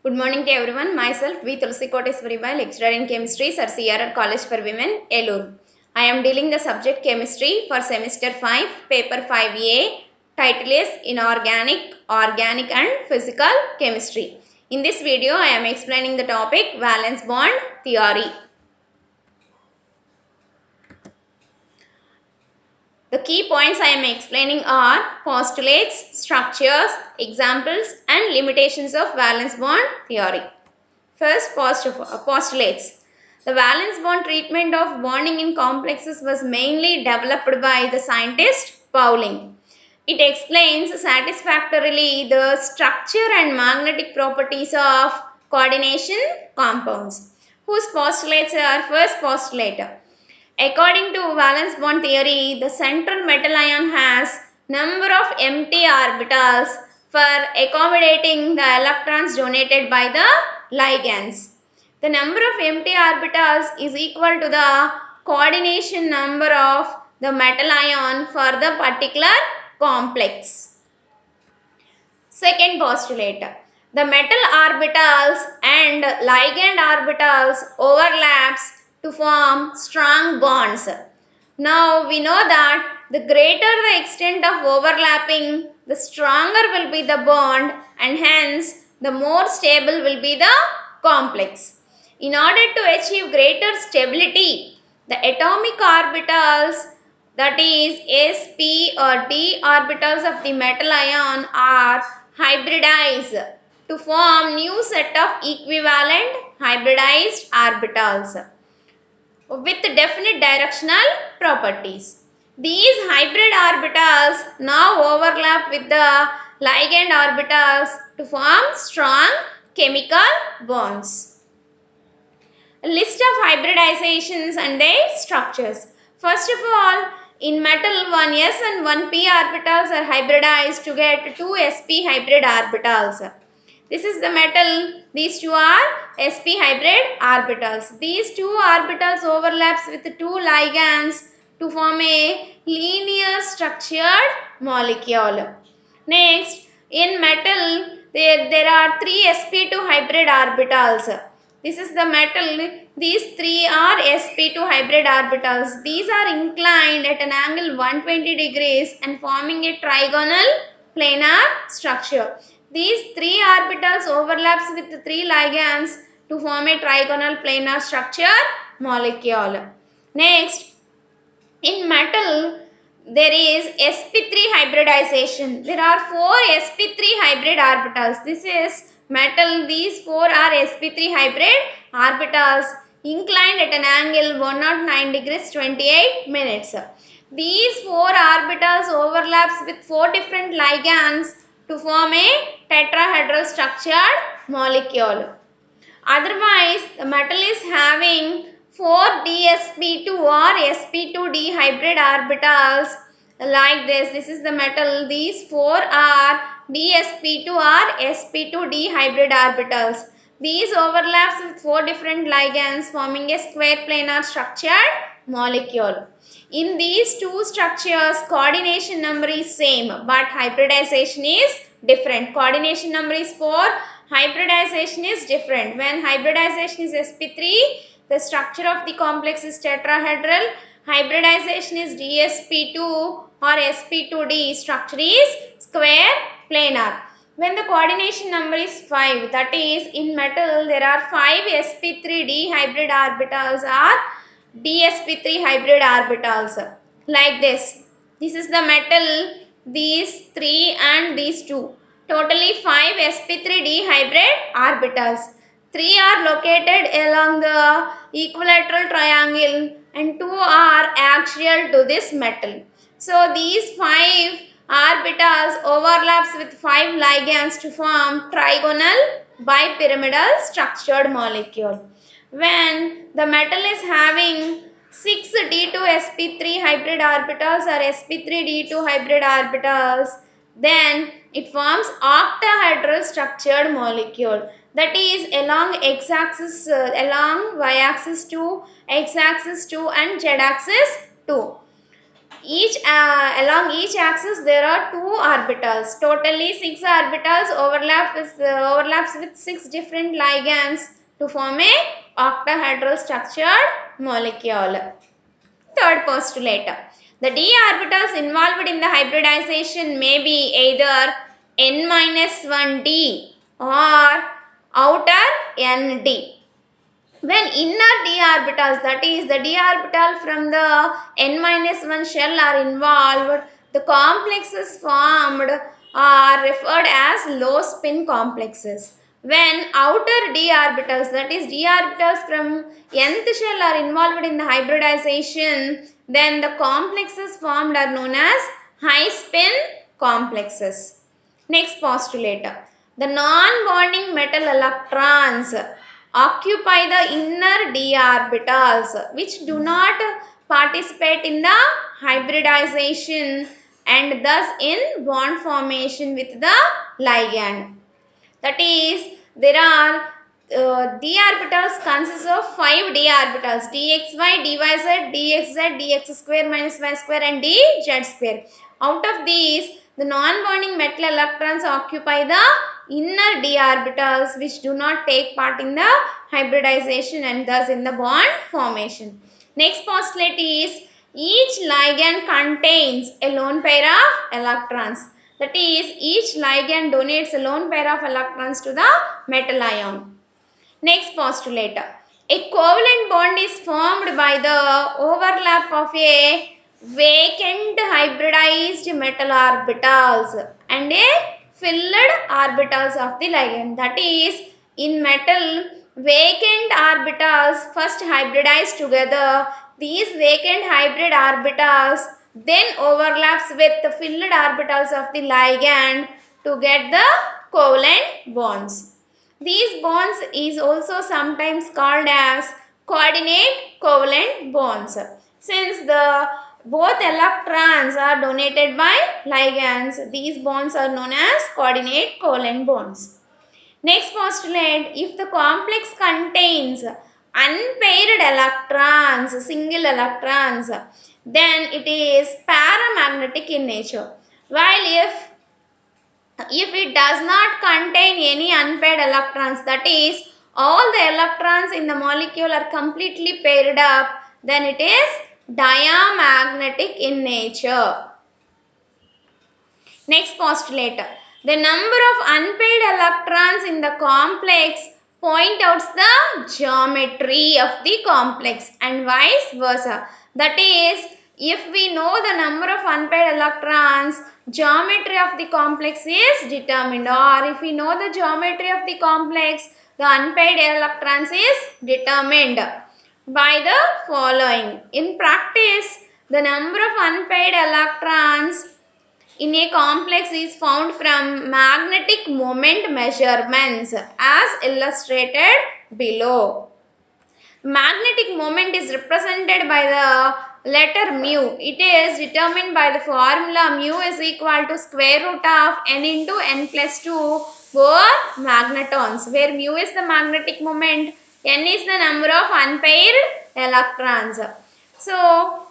Good morning to everyone. Myself, V. Tulsi Koteswaribai, lecturer in chemistry, Sir CRR College for Women, Elur. I am dealing the subject chemistry for semester 5, paper 5A. Title is Inorganic, Organic and Physical Chemistry. In this video, I am explaining the topic valence bond theory. The key points I am explaining are postulates, structures, examples and limitations of valence bond theory. First, postulates. The valence bond treatment of bonding in complexes was mainly developed by the scientist Pauling. It explains satisfactorily the structure and magnetic properties of coordination compounds, whose postulates are first postulate. According to valence bond theory, the central metal ion has number of empty orbitals for accommodating the electrons donated by the ligands. The number of empty orbitals is equal to the coordination number of the metal ion for the particular complex. Second postulate. The metal orbitals and ligand orbitals overlaps to form strong bonds. Now we know that the greater the extent of overlapping, the stronger will be the bond and hence the more stable will be the complex. In order to achieve greater stability, the atomic orbitals, that is sp or d orbitals of the metal ion, are hybridized to form new set of equivalent hybridized orbitals with definite directional properties. These hybrid orbitals now overlap with the ligand orbitals to form strong chemical bonds. A list of hybridizations and their structures. First of all, in metal, one s and one p orbitals are hybridized to get two sp hybrid orbitals. This is the metal. These two are sp hybrid orbitals. These two orbitals overlaps with two ligands to form a linear structured molecule. Next, in metal, there are three sp2 hybrid orbitals. This is the metal. These three are sp2 hybrid orbitals. These are inclined at an angle 120 degrees and forming a trigonal planar structure. These three orbitals overlaps with the three ligands to form a trigonal planar structure molecule. Next, in metal, there is sp3 hybridization. There are four sp3 hybrid orbitals. This is metal. These four are sp3 hybrid orbitals inclined at an angle 109 degrees 28 minutes. These four orbitals overlaps with four different ligands to form a tetrahedral structured molecule. Otherwise, the metal is having 4 dsp2 or sp2d hybrid orbitals like this. This is the metal. These 4 are dsp2 or sp2d hybrid orbitals. These overlaps with 4 different ligands forming a square planar structured molecule. In these two structures, coordination number is same but hybridization is different. Coordination number is 4. Hybridization is different. When hybridization is sp3, the structure of the complex is tetrahedral. Hybridization is dsp2 or sp2d, structure is square planar. When the coordination number is 5, that is in metal there are 5 sp3d hybrid orbitals or dsp3 hybrid orbitals like this. This is the metal, these 3 and these 2. Totally 5 sp3d hybrid orbitals. 3 are located along the equilateral triangle and 2 are axial to this metal. So these 5 orbitals overlaps with 5 ligands to form trigonal bipyramidal structured molecule. When the metal is having 6 d2 sp3 hybrid orbitals or sp3d2 hybrid orbitals, then it forms octahedral structured molecule, that is along x-axis, along y-axis 2, x-axis 2 and z-axis 2. Along each axis there are two orbitals. Totally 6 orbitals overlaps with 6 different ligands to form a octahedral structured molecule. Third postulate. The d orbitals involved in the hybridization may be either n-1d or outer nd. When inner d orbitals, that is the d orbital from the n-1 shell are involved, the complexes formed are referred as low spin complexes. When outer d orbitals, that is d orbitals from nth shell are involved in the hybridization, then the complexes formed are known as high spin complexes. Next postulate. The non-bonding metal electrons occupy the inner d orbitals which do not participate in the hybridization and thus in bond formation with the ligand. That is, there are d orbitals consists of 5 d orbitals: dxy, dyz, dxz, dx square minus y square and dz square. Out of these, the non-bonding metal electrons occupy the inner d orbitals which do not take part in the hybridization and thus in the bond formation. Next postulate is each ligand contains a lone pair of electrons. That is, each ligand donates a lone pair of electrons to the metal ion. Next postulate. A covalent bond is formed by the overlap of a vacant hybridized metal orbitals and a filled orbitals of the ligand. That is, in metal, vacant orbitals first hybridize together. These vacant hybrid orbitals then overlaps with the filled orbitals of the ligand to get the covalent bonds. These bonds is also sometimes called as coordinate covalent bonds. Since the both electrons are donated by ligands, these bonds are known as coordinate covalent bonds. Next postulate, if the complex contains unpaired electrons, single electrons, then it is paramagnetic in nature. While if it does not contain any unpaired electrons, that is, all the electrons in the molecule are completely paired up, then it is diamagnetic in nature. Next postulate. The number of unpaired electrons in the complex point out the geometry of the complex and vice versa. That is, if we know the number of unpaired electrons, geometry of the complex is determined, or if we know the geometry of the complex, the unpaired electrons is determined by the following. In practice, the number of unpaired electrons in a complex is found from magnetic moment measurements as illustrated below. Magnetic moment is represented by the letter mu. It is determined by the formula mu is equal to square root of n into n plus 2 for magnetons, where mu is the magnetic moment, n is the number of unpaired electrons. So,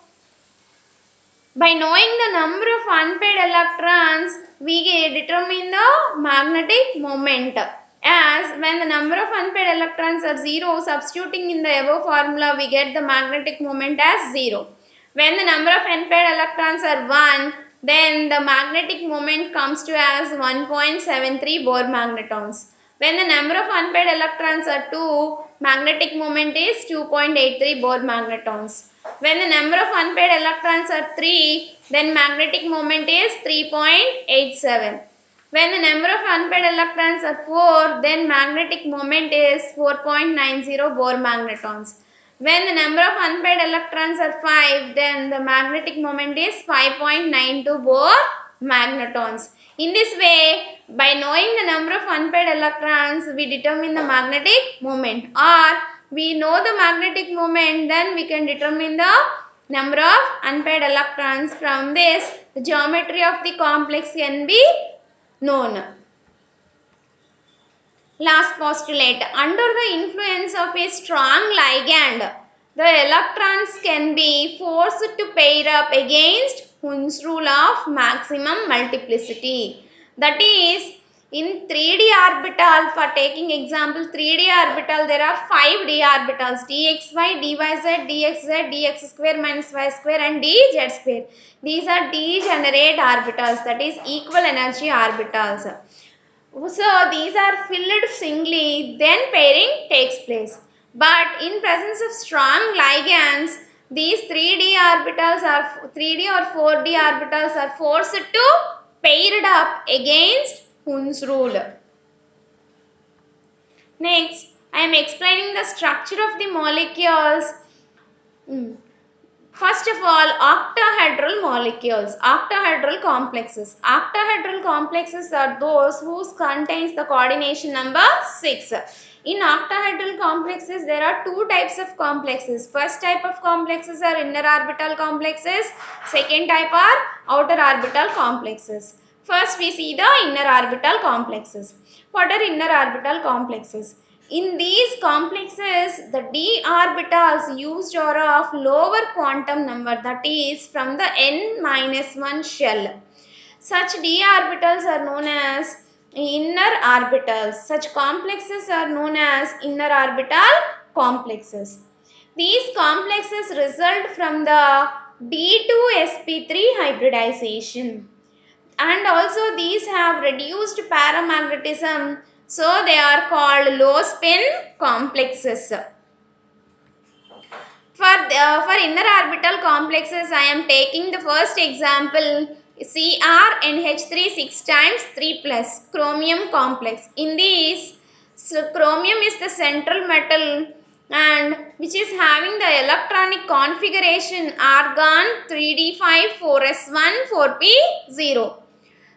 by knowing the number of unpaired electrons, we determine the magnetic moment. As when the number of unpaired electrons are 0, substituting in the above formula, we get the magnetic moment as 0. When the number of unpaired electrons are 1, then the magnetic moment comes to as 1.73 Bohr magnetons. When the number of unpaired electrons are 2, magnetic moment is 2.83 Bohr magnetons. When the number of unpaired electrons are 3, then magnetic moment is 3.87. When the number of unpaired electrons are 4, then magnetic moment is 4.90 Bohr magnetons. When the number of unpaired electrons are 5, then the magnetic moment is 5.92 Bohr magnetons. In this way, by knowing the number of unpaired electrons, we determine the magnetic moment, or we know the magnetic moment, then we can determine the number of unpaired electrons. From this, the geometry of the complex can be known. Last postulate. Under the influence of a strong ligand, The electrons can be forced to pair up against Hund's rule of maximum multiplicity. That is, in 3D orbital, for taking example 3D orbital, there are 5 d orbitals: dxy, dyz, dxz, dx square minus y square and dz square. These are degenerate orbitals, that is equal energy orbitals. So these are filled singly, then pairing takes place. But in presence of strong ligands, these 3D orbitals are 3D or 4D orbitals are forced to paired up against Hund's rule. Next, I am explaining the structure of the molecules. Hmm. First of all, octahedral molecules, octahedral complexes. Octahedral complexes are those whose contains the coordination number 6. In octahedral complexes, there are two types of complexes. First type of complexes are inner orbital complexes. Second type are outer orbital complexes. First, we see the inner orbital complexes. What are inner orbital complexes? In these complexes, the d orbitals used are of lower quantum number, that is from the n minus 1 shell. Such d orbitals are known as inner orbitals. Such complexes are known as inner orbital complexes. These complexes result from the D2sp3 hybridization, and also these have reduced paramagnetism, so they are called low spin complexes. For inner orbital complexes, I am taking the first example, CrNH3 6 times 3 plus chromium complex. In these, so chromium is the central metal and which is having the electronic configuration argon 3d5 4s1 4p0.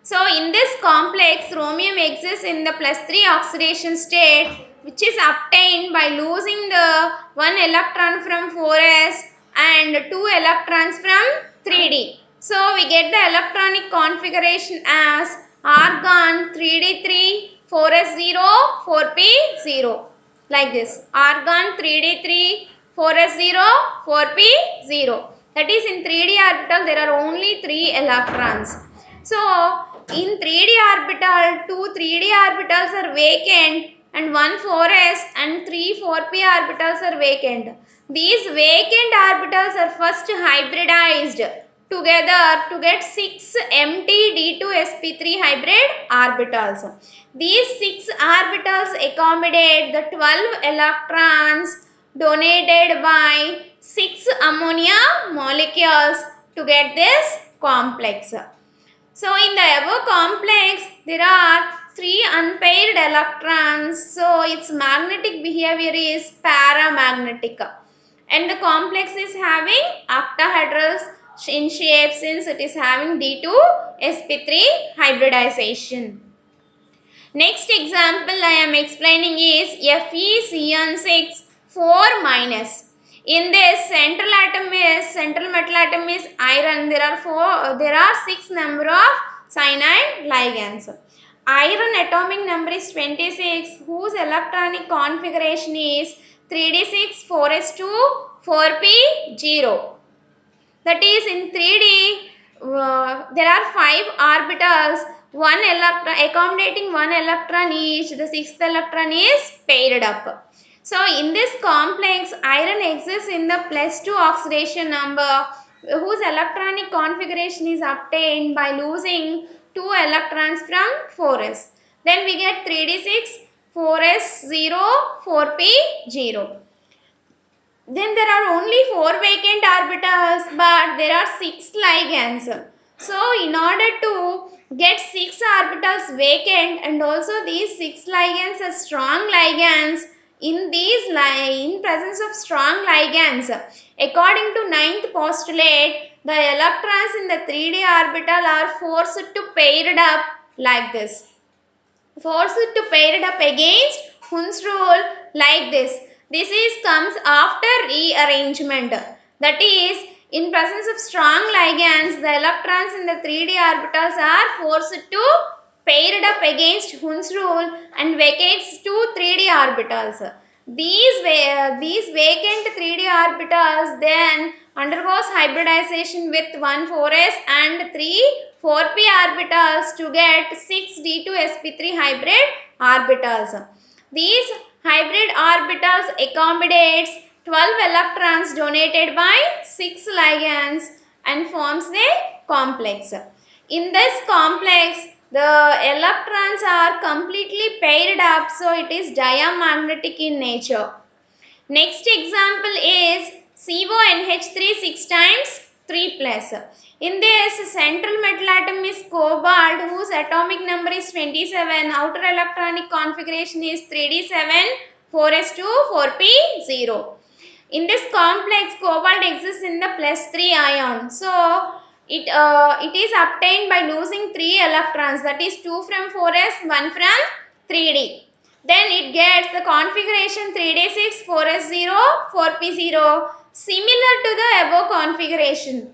So in this complex, chromium exists in the plus 3 oxidation state, which is obtained by losing the 1 electron from 4s and 2 electrons from 3d. So we get the electronic configuration as argon 3d3 4s0 4p0, like this: argon 3d3 4s0 4p0. That is, in 3d orbital there are only 3 electrons. So in 3D orbital, two 3D orbitals are vacant and one 4s and three 4p orbitals are vacant. These vacant orbitals are first hybridized together to get 6 empty D2sp3 hybrid orbitals. These 6 orbitals accommodate the 12 electrons donated by 6 ammonia molecules to get this complex. So in the above complex, there are 3 unpaired electrons. So its magnetic behavior is paramagnetic. And the complex is having octahedrals in shape since it is having D2sp3 hybridization. Next example I am explaining is FeCN6 4 minus. In this central metal atom is iron. There are 6 number of cyanide ligands. Iron atomic number is 26, whose electronic configuration is 3d6 4s2 4p0. That is, in 3D, there are 5 orbitals, one electron accommodating one electron each. The sixth electron is paired up. So in this complex, iron exists in the +2 oxidation number, whose electronic configuration is obtained by losing 2 electrons from 4s. Then we get 3d6 4s0 4p0. Then there are only 4 vacant orbitals, but there are 6 ligands. So in order to get 6 orbitals vacant and also these 6 ligands are strong ligands, in presence of strong ligands, according to ninth postulate, the electrons in the 3d orbital are forced to paired up like this. Forced to pair it up against Hund's rule like this. This is comes after rearrangement. That is, in presence of strong ligands, the electrons in the 3d orbitals are forced to pair it up against Hund's rule and vacates two 3d orbitals. These vacant 3d orbitals then undergoes hybridization with 1 4s and 3 4p orbitals to get 6 d2 sp3 hybrid orbitals. These hybrid orbitals accommodates 12 electrons donated by 6 ligands and forms a complex. In this complex, the electrons are completely paired up, so it is diamagnetic in nature. Next example is CONH3 6 times 3 plus. In this, central metal atom is cobalt, whose atomic number is 27. Outer electronic configuration is 3d7 4s2 4p0. In this complex, cobalt exists in the plus 3 ion. So, it is obtained by losing 3 electrons, that is 2 from 4s, 1 from 3d. Then it gets the configuration 3d6, 4s0, 4p0, similar to the above configuration.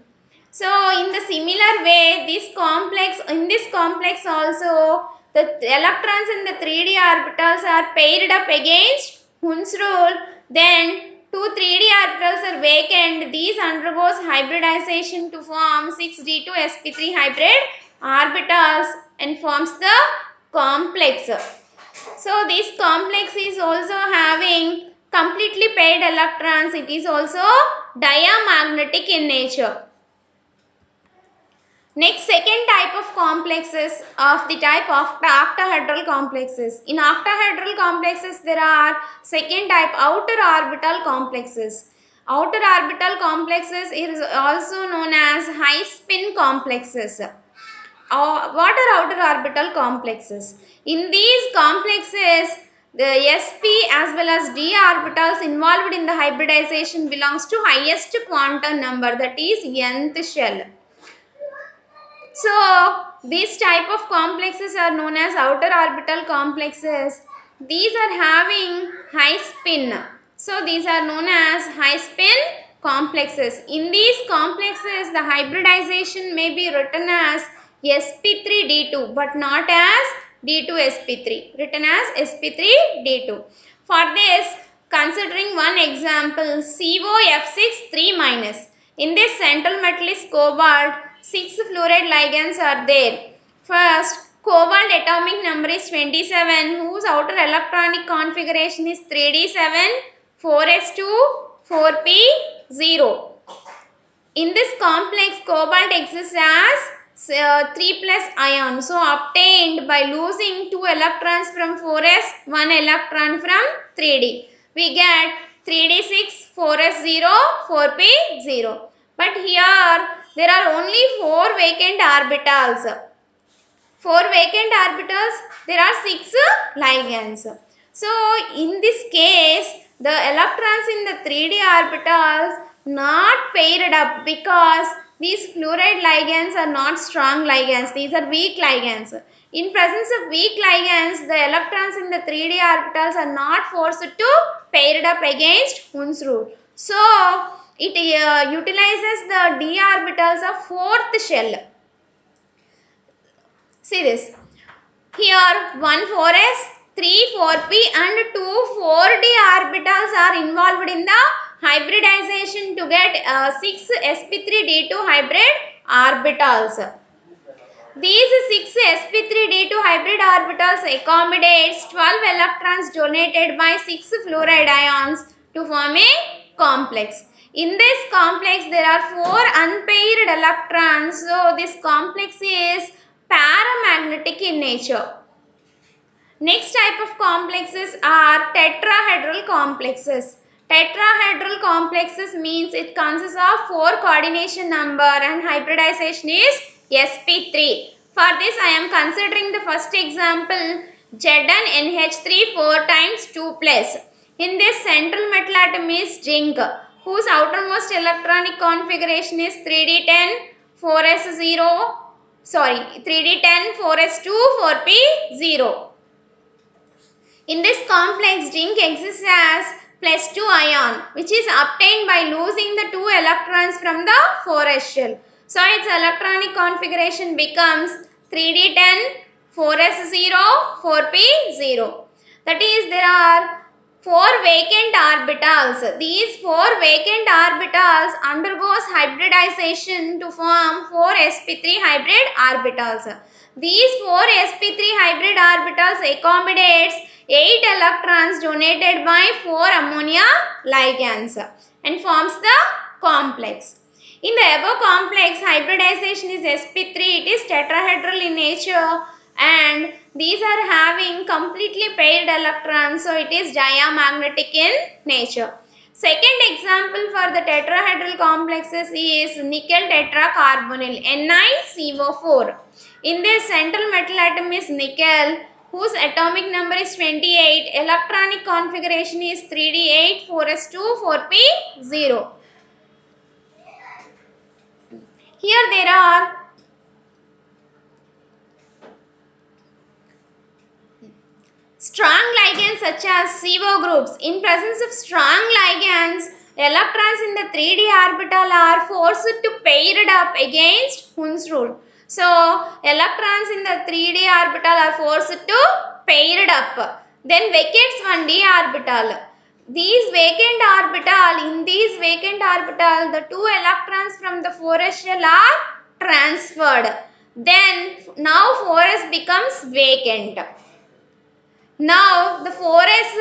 So, in the similar way, in this complex also, the electrons in the 3d orbitals are paired up against Hund's rule. Then, two 3d orbitals are vacant. These undergoes hybridization to form 6d2 sp3 hybrid orbitals and forms the complex. So, this complex is also having completely paired electrons. It is also diamagnetic in nature. Next, second type of complexes of the type of octahedral complexes. In octahedral complexes, there are second type outer orbital complexes. Outer orbital complexes is also known as high spin complexes. What are outer orbital complexes? In these complexes, the sp as well as d orbitals involved in the hybridization belongs to highest quantum number, that is nth shell. So, these type of complexes are known as outer orbital complexes. These are having high spin. So, these are known as high spin complexes. In these complexes, the hybridization may be written as sp3d2 but not as d2sp3. Written as sp3d2. For this, considering one example, COF6 3 minus. In this central metal is cobalt. 6 fluoride ligands are there. First, cobalt atomic number is 27, whose outer electronic configuration is 3d7, 4s2, 4p0. In this complex, cobalt exists as 3 plus ion. So, obtained by losing 2 electrons from 4s, 1 electron from 3d. We get 3d6, 4s0, 4p0. But here, there are only 4 vacant orbitals. 4 vacant orbitals, there are 6 ligands. So, in this case, the electrons in the 3d orbitals not paired up because these fluoride ligands are not strong ligands. These are weak ligands. In presence of weak ligands, the electrons in the 3d orbitals are not forced to paired up against Hund's rule. So, it utilizes the d orbitals of fourth shell. See this. Here 1 4s, 3 4p and 2 4d orbitals are involved in the hybridization to get 6 sp3d2 hybrid orbitals. These 6 sp3d2 hybrid orbitals accommodates 12 electrons donated by 6 fluoride ions to form a complex. In this complex, there are 4 unpaired electrons. So, this complex is paramagnetic in nature. Next type of complexes are tetrahedral complexes. Tetrahedral complexes means it consists of 4 coordination number and hybridization is sp3. For this, I am considering the first example ZnNH3 4 times 2 plus. In this, central metal atom is zinc, whose outermost electronic configuration is 3d10 4s0 3d10 4s2 4p0. In this complex, zinc exists as plus 2 ion, which is obtained by losing the 2 electrons from the 4s shell. So, its electronic configuration becomes 3d10, 4s0, 4p0. That is, there are 4 vacant orbitals. These 4 vacant orbitals undergoes hybridization to form 4 sp3 hybrid orbitals. These 4 sp3 hybrid orbitals accommodates 8 electrons donated by 4 ammonia ligands and forms the complex. In the above complex, hybridization is sp3. It is tetrahedral in nature and these are having completely paired electrons, so it is diamagnetic in nature. Second example for the tetrahedral complexes is nickel tetracarbonyl NiCO4. In this central metal atom is nickel whose atomic number is 28. Electronic configuration is 3d8 4s2 4p0. Here there are strong ligands such as CO groups. In presence of strong ligands, electrons in the 3d orbital are forced to paired up against Hund's rule. So, electrons in the 3d orbital are forced to paired up. Then vacates 1d orbital. These vacant orbital, in these vacant orbital, the 2 electrons from the 4s shell are transferred. Then, now 4s becomes vacant. Now the 4s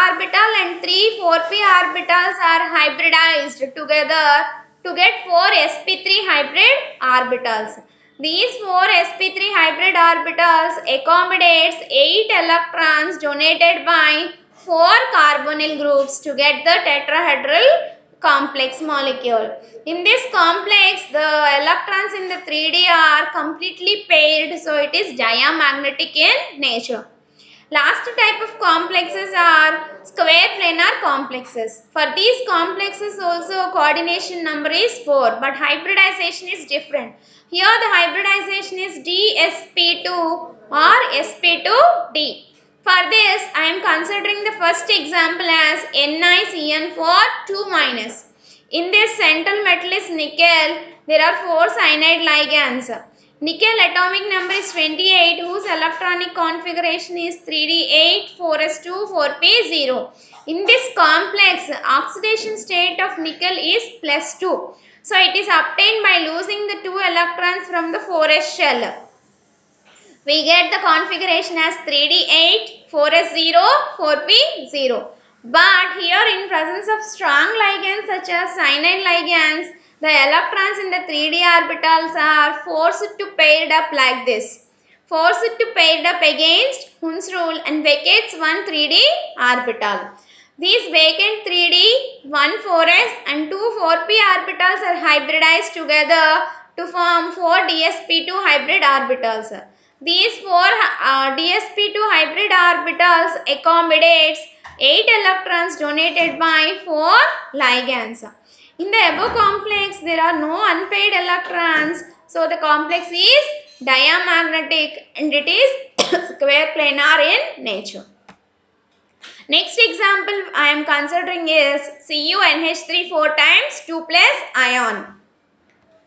orbital and 3 4p orbitals are hybridized together to get 4 sp3 hybrid orbitals. These 4 sp3 hybrid orbitals accommodates 8 electrons donated by 4 carbonyl groups to get the tetrahedral complex molecule. In this complex, the electrons in the 3d are completely paired, so it is diamagnetic in nature. Last type of complexes are square planar complexes. For these complexes also coordination number is 4 but hybridization is different. Here the hybridization is DsP2 or sp2d. For this I am considering the first example as NiCN4 2-. In this central metal is nickel. There are 4 cyanide ligands. Nickel atomic number is 28 whose electronic configuration is 3d8 4s2 4p0. In this complex, oxidation state of nickel is +2. So it is obtained by losing the 2 electrons from the 4s shell. We get the configuration as 3d8 4s0 4p0. But here in presence of strong ligands such as cyanide ligands, the electrons in the 3d orbitals are forced to paired up like this. Forced to paired up against Hund's rule and vacates one 3d orbital. These vacant 3d, 1 4s and 2 4p orbitals are hybridized together to form 4 dsp2 hybrid orbitals. These 4 dsp2 hybrid orbitals accommodates 8 electrons donated by 4 ligands. In the above complex, there are no unpaired electrons. So, the complex is diamagnetic and it is square planar in nature. Next example I am considering is CuNH3 4 times 2 plus ion.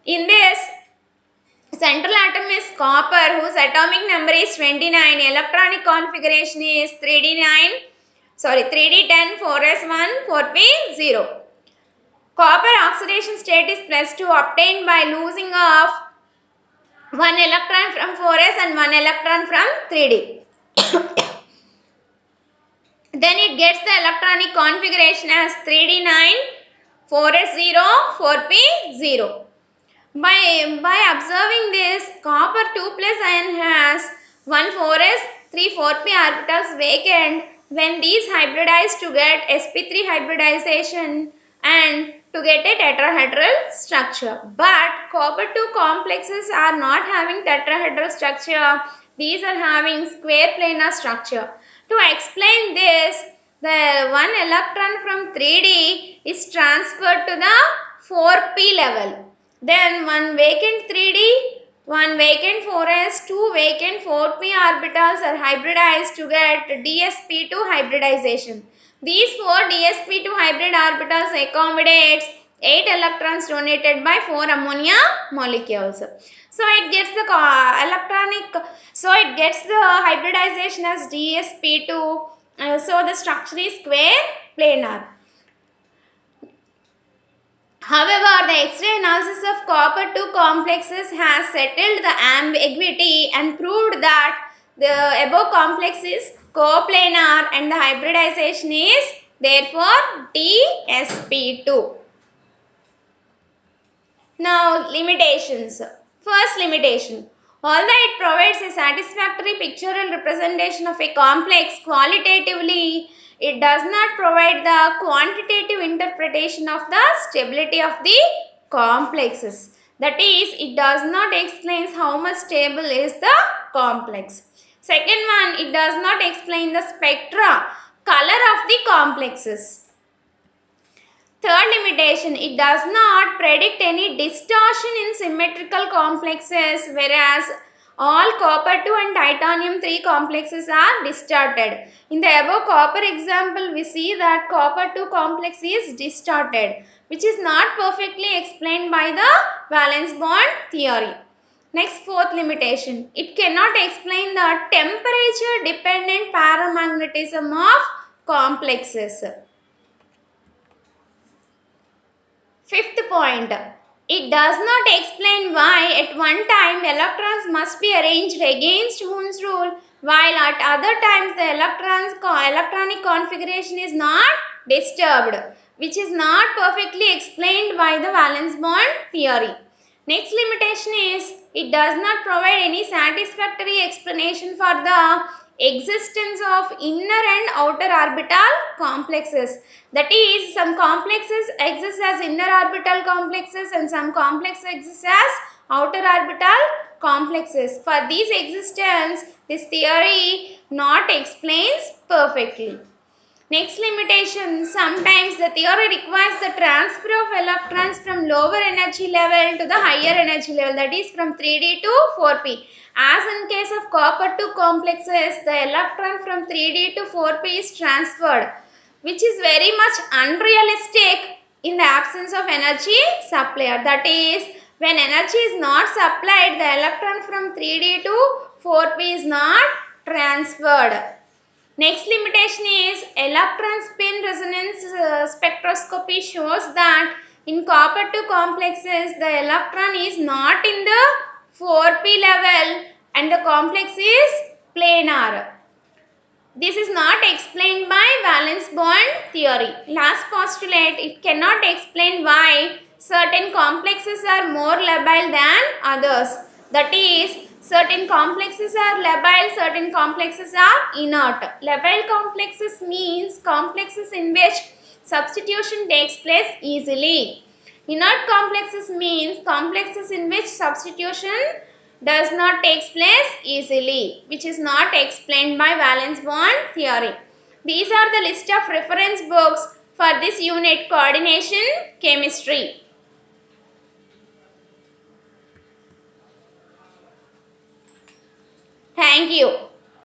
In this, central atom is copper whose atomic number is 29. Electronic configuration is 3d10 4s1 4p0. Copper oxidation state is +2 obtained by losing of 1 electron from 4s and 1 electron from 3d. Then it gets the electronic configuration as 3d9 4s0 4p0. By observing this, copper 2 plus ion has 1 4s 3 4p orbitals vacant when these hybridize to get sp3 hybridization and to get a tetrahedral structure. But copper 2 complexes are not having tetrahedral structure. These are having square planar structure. To explain this, the one electron from 3d is transferred to the 4p level. Then one vacant 3d, one vacant 4s, two vacant 4p orbitals are hybridized to get dsp2 hybridization. These 4 dsp2 hybrid orbitals accommodates 8 electrons donated by 4 ammonia molecules. So it gets the hybridization as dsp2 So the structure is square planar. However, the X-ray analysis of copper-2 complexes has settled the ambiguity and proved that the above complex is coplanar and the hybridization is therefore DsP2. Now, limitations. First limitation. Although it provides a satisfactory pictorial representation of a complex qualitatively, it does not provide the quantitative interpretation of the stability of the complexes. That is, it does not explain how much stable is the complex. Second one, it does not explain the spectra, color of the complexes. Third limitation, it does not predict any distortion in symmetrical complexes, whereas all copper 2 and titanium 3 complexes are distorted. In the above copper example, we see that copper 2 complex is distorted, which is not perfectly explained by the valence bond theory. Next, fourth limitation, it cannot explain the temperature dependent paramagnetism of complexes. Fifth point, it does not explain why at one time electrons must be arranged against Hund's rule while at other times the electronic configuration is not disturbed, which is not perfectly explained by the valence bond theory. Next limitation is it does not provide any satisfactory explanation for the existence of inner and outer orbital complexes. That is, some complexes exist as inner orbital complexes and some complexes exist as outer orbital complexes. For these existence, this theory not explains perfectly. Next limitation, sometimes the theory requires the transfer of electrons from lower energy level to the higher energy level, that is from 3d to 4p. As in case of copper 2 complexes, the electron from 3d to 4p is transferred, which is very much unrealistic in the absence of energy supply. That is, when energy is not supplied, the electron from 3d to 4p is not transferred. Next limitation is electron spin resonance spectroscopy shows that in copper 2 complexes the electron is not in the 4p level and the complex is planar. This is not explained by valence bond theory. Last postulate, it cannot explain why certain complexes are more labile than others. That is, certain complexes are labile, certain complexes are inert. Labile complexes means complexes in which substitution takes place easily. Inert complexes means complexes in which substitution does not take place easily, which is not explained by valence bond theory. These are the list of reference books for this unit, coordination chemistry. Thank you.